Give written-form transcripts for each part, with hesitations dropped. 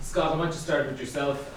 Scott, I want to start with yourself.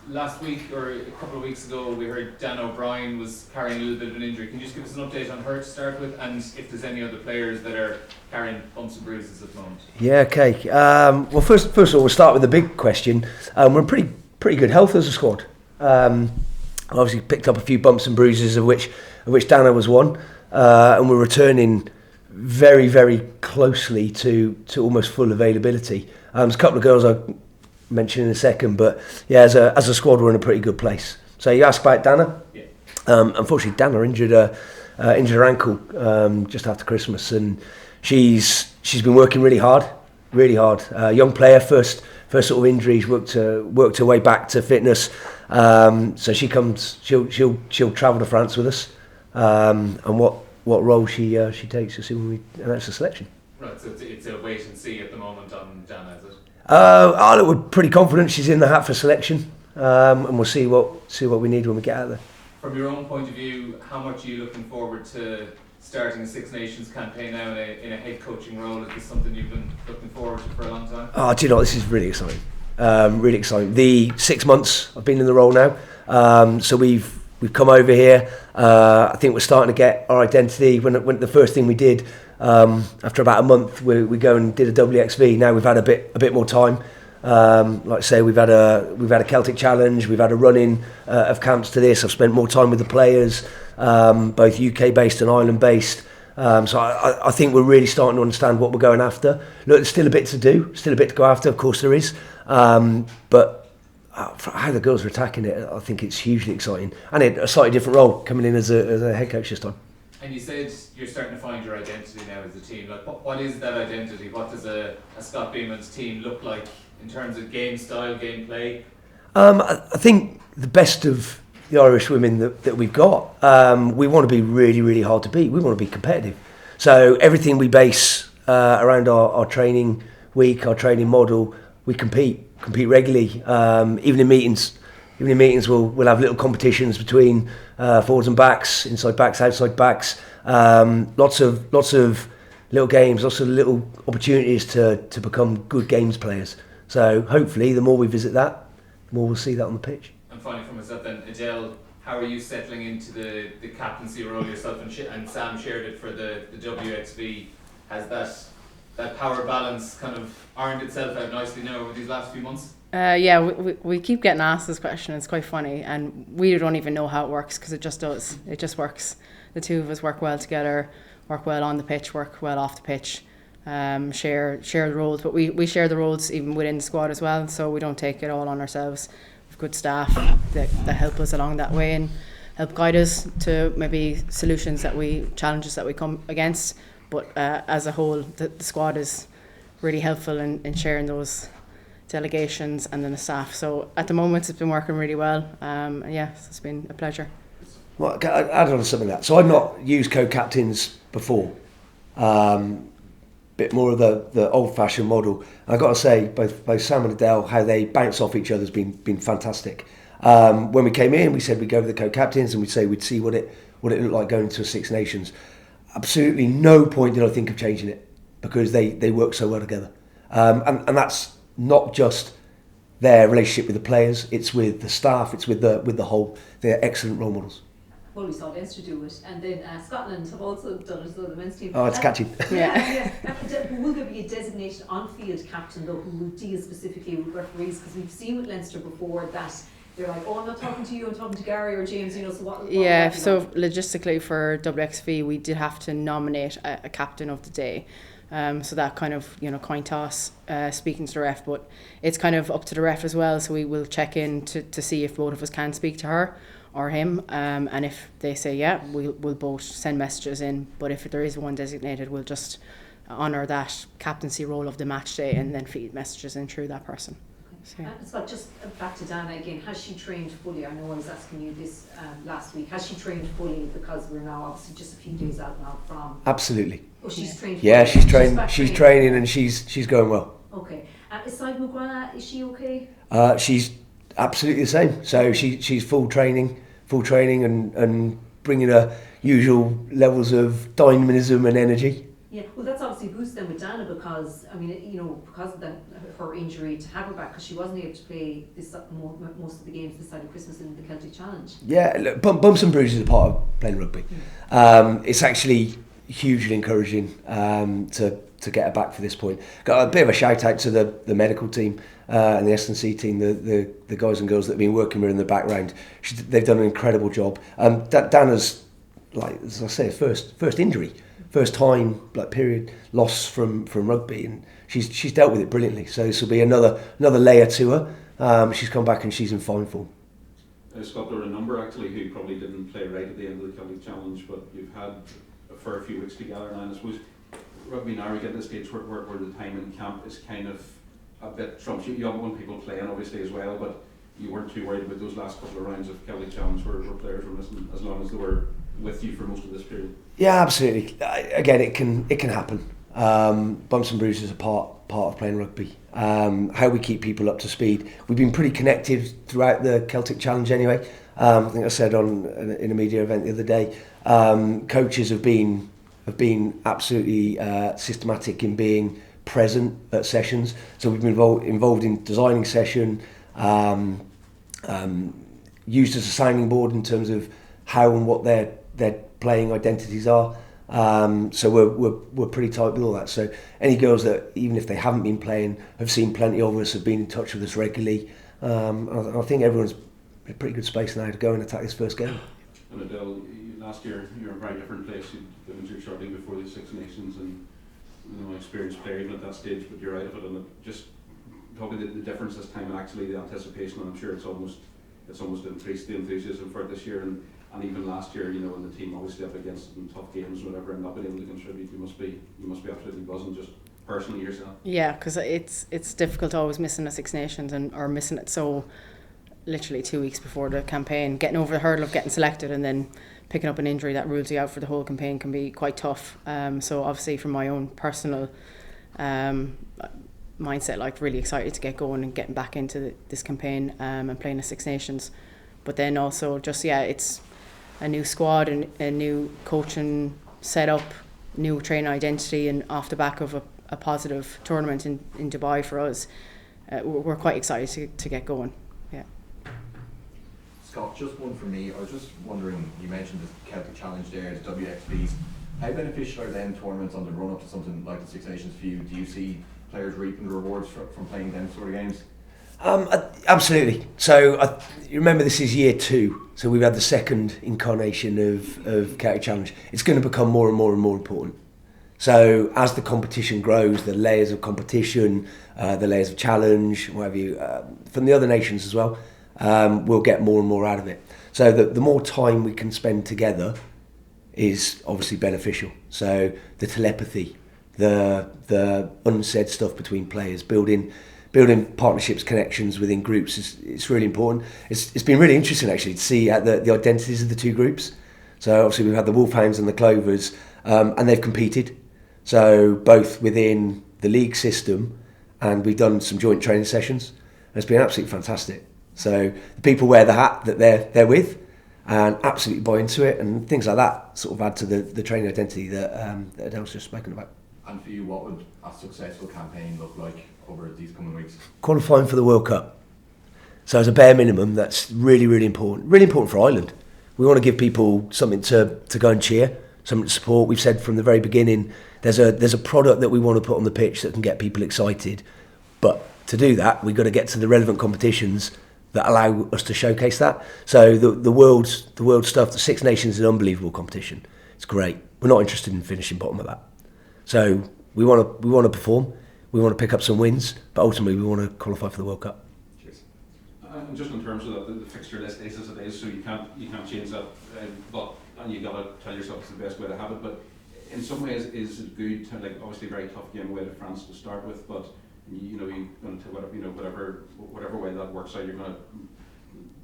Last week or a couple of weeks ago, we heard Dan O'Brien was carrying a little bit of an injury. Can you just give us an update on her to start with, and if there's any other players that are carrying bumps and bruises at the moment? Yeah, okay. Well, first of all, we'll start with the big question. We're in pretty good health as a squad. Obviously picked up a few bumps and bruises, of which Dana was one, and we're returning very, very closely to almost full availability. There's a couple of girls I'll mention in a second, but yeah, as a squad, we're in a pretty good place. So you asked about Dana. Yeah. Unfortunately, Dana injured her ankle just after Christmas, and she's been working really hard. Young player, first sort of injuries, worked her way back to fitness. So she'll travel to France with us, and what role she takes, you'll see when we announce the selection. Right, so it's a wait and see at the moment on Dana, is it? We're pretty confident she's in the hat for selection, and we'll see what we need when we get out there. From your own point of view, how much are you looking forward to starting a Six Nations campaign now in a head coaching role? Is this something you've been looking forward to for a long time? Oh, do you know, this is really exciting. Really exciting. The 6 months I've been in the role now, so we've come over here. I think we're starting to get our identity. When the first thing we did after about a month, we go and did a WXV. Now we've had a bit more time. Like I say, we've had a Celtic Challenge. We've had a run-in of camps to this. I've spent more time with the players, both UK based and Ireland based. So I think we're really starting to understand what we're going after. Look, there's still a bit to do, still a bit to go after. Of course there is, but for how the girls are attacking it, I think it's hugely exciting, and a slightly different role coming in as a head coach this time. And you said you're starting to find your identity now as a team. Like, what is that identity? What does a Scott Bemand's team look like in terms of game style, game play? I think the best of the Irish women that we've got, we want to be really, really hard to beat. We want to be competitive. So everything we base around our training week, our training model, we compete regularly. Even in meetings we'll have little competitions between forwards and backs, inside backs, outside backs. Lots of little games, lots of little opportunities to become good games players. So hopefully the more we visit that, the more we'll see that on the pitch. And finally for myself then, Edel, how are you settling into the captaincy role yourself, and Sam shared it for the WXV? Has that power balance kind of ironed itself out nicely now over these last few months? Yeah, we keep getting asked this question. It's quite funny, and we don't even know how it works, because it just does. It just works. The two of us work well together, work well on the pitch, work well off the pitch, share the roles. But we share the roles even within the squad as well, so we don't take it all on ourselves. We've good staff that help us along that way and help guide us to maybe challenges that we come against. But as a whole, the squad is really helpful in sharing those delegations and then the staff. So at the moment it's been working really well. Yes, it's been a pleasure. Well, I'll add on to something like that. So I've not used co-captains before. Bit more of the old-fashioned model. And I've got to say, both Sam and Edel, how they bounce off each other has been fantastic. When we came in, we said we'd go with the co-captains and we'd see what it looked like going to a Six Nations. Absolutely no point did I think of changing it, because they work so well together. And that's not just their relationship with the players, it's with the staff, it's with the whole. They're excellent role models. Well, we saw Leinster do it, and then Scotland have also done it, so the men's team. Oh, it's catchy. Yeah. Will there be a designated on-field captain though who will deal specifically with referees? Because we've seen with Leinster before that they're like, oh, I'm not talking to you, I'm talking to Gary or James, so what yeah, so logistically for WXV we did have to nominate a captain of the day. So that kind of, coin toss, speaking to the ref, but it's kind of up to the ref as well, so we will check in to see if both of us can speak to her or him, and if they say yeah, we'll both send messages in, but if there is one designated, we'll just honour that captaincy role of the match day and then feed messages in through that person. So, yeah. So just back to Dana again, has she trained fully? I know I was asking you this last week. Has she trained fully, because we're now obviously just a few days out now from... Absolutely. Oh, she's trained fully. Yeah, she's trained. She's training and she's going well. Okay. Aside McGrath, is she okay? She's absolutely the same. So she's full training and bringing her usual levels of dynamism and energy. Yeah, well, that's obviously obviously boost then with Dana because, I mean, because of her injury, to have her back, because she wasn't able to play most of the games this side of Christmas in the Celtic Challenge. Yeah, look, bumps and bruises are part of playing rugby. It's actually hugely encouraging to get her back for this point. Got a bit of a shout out to the medical team and the S&C team, the guys and girls that have been working with her in the background. They've done an incredible job. Dana's, like as I say, first injury, first time period loss from rugby, and she's dealt with it brilliantly. So this will be another layer to her. She's come back and she's in fine form. Scott, there were a number actually who probably didn't play right at the end of the Celtic Challenge, but you've had for a few weeks together now, and I suppose rugby now we get to the stage where the time in camp is kind of a bit trumped. You don't want people playing obviously as well, but you weren't too worried about those last couple of rounds of Celtic Challenge where players were missing as long as they were with you for most of this period. Yeah, absolutely. Again, it can happen. Bumps and bruises are part of playing rugby. How we keep people up to speed. We've been pretty connected throughout the Celtic Challenge anyway. I think I said in a media event the other day, coaches have been absolutely systematic in being present at sessions. So we've been involved in designing session, used as a sounding board in terms of how and what their playing identities are. So we're pretty tight with all that. So any girls that, even if they haven't been playing, have seen plenty of us, have been in touch with us regularly. I think everyone's in a pretty good space now to go and attack this first game. And Edel, last year you were in a very different place. You'd been injured shortly before the Six Nations, and experienced player even at that stage, but you're out of it. And just talking the difference this time and actually the anticipation, and I'm sure it's almost increased the enthusiasm for it this year. And even last year, when the team obviously up against in tough games or whatever and not being able to contribute, you must be absolutely buzzing just personally yourself. Yeah, because it's difficult always missing the Six Nations or missing it so literally 2 weeks before the campaign. Getting over the hurdle of getting selected and then picking up an injury that rules you out for the whole campaign can be quite tough. So obviously from my own personal mindset, really excited to get going and getting back into this campaign and playing the Six Nations. But then also just, it's a new squad and a new coaching setup, new training identity, and off the back of a positive tournament in Dubai for us, we're quite excited to get going. Yeah. Scott, just one from me. I was just wondering, you mentioned the Celtic Challenge there, the WXBs. How beneficial are them tournaments on the run up to something like the Six Nations for you? Do you see players reaping the rewards from playing them sort of games? Absolutely. So you remember this is year 2, so we've had the second incarnation of Celtic Challenge. It's going to become more and more and more important. So as the competition grows, the layers of competition, the layers of challenge, what have you, from the other nations as well, we'll get more and more out of it. So the more time we can spend together is obviously beneficial. So the telepathy, the unsaid stuff between players, building partnerships, connections within groups it's really important. It's been really interesting actually to see the identities of the two groups. So obviously we've had the Wolfhounds and the Clovers, and they've competed. So both within the league system, and we've done some joint training sessions. And it's been absolutely fantastic. So the people wear the hat that they're with, and absolutely buy into it, and things like that sort of add to the training identity that Edel's just spoken about. And for you, what would a successful campaign look like over these coming weeks? Qualifying for the World Cup. So as a bare minimum, that's really, really important. Really important for Ireland. We want to give people something to go and cheer, something to support. We've said from the very beginning, there's a product that we want to put on the pitch that can get people excited. But to do that, we've got to get to the relevant competitions that allow us to showcase that. So the world stuff, the Six Nations is an unbelievable competition. It's great. We're not interested in finishing bottom of that. So we want to perform. We want to pick up some wins, but ultimately we want to qualify for the World Cup. Cheers. And just in terms of the fixture list is as it is, so you can't change that. And you got to tell yourself it's the best way to have it. But in some ways, is it good to obviously very tough game away to France to start with, but you're going to whatever way that works out, you're going to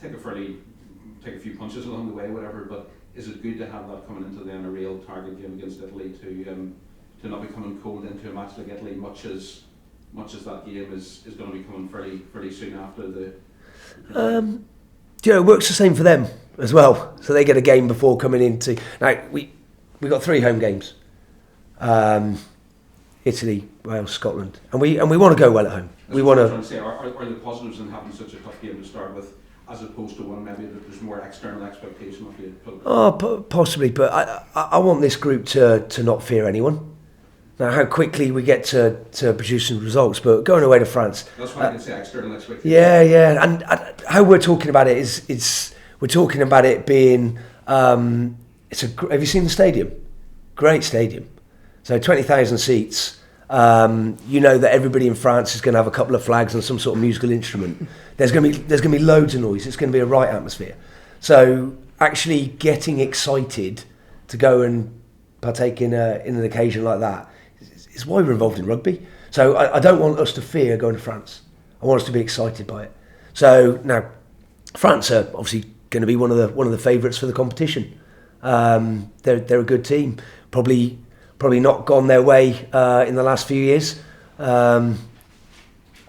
take a few punches along the way, whatever. But is it good to have that coming into then a real target game against Italy to not be coming cold into a match like Italy, much as that game is going to be coming fairly soon after the. It works the same for them as well. So they get a game before coming into. Now we got 3 home games. Italy, Wales, Scotland, and we want to go well at home. We want to say, are the positives in having such a tough game to start with, as opposed to one maybe that there's more external expectation of you? Possibly, but I want this group to not fear anyone. Now, how quickly we get to produce some results, but going away to France. That's why I can say external expectation. Yeah, and how we're talking about it is we're talking about it being. Have you seen the stadium? Great stadium. So 20,000 seats. You know that everybody in France is going to have a couple of flags and some sort of musical instrument. There's going to be loads of noise. It's going to be a right atmosphere. So actually getting excited to go and partake in an occasion like that is why we're involved in rugby. So I don't want us to fear going to France. I want us to be excited by it. So now France are obviously going to be one of the favourites for the competition. They're a good team. Probably not gone their way in the last few years in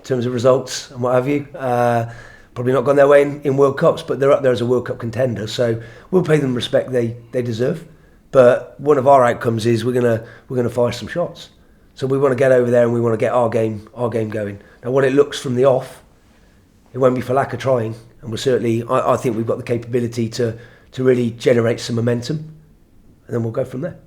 terms of results and what have you. Probably not gone their way in World Cups, but they're up there as a World Cup contender. So we'll pay them respect they deserve. But one of our outcomes is we're gonna fire some shots. So we want to get over there and we want to get our game going. Now, what it looks from the off, it won't be for lack of trying, and we're certainly. I think we've got the capability to really generate some momentum, and then we'll go from there.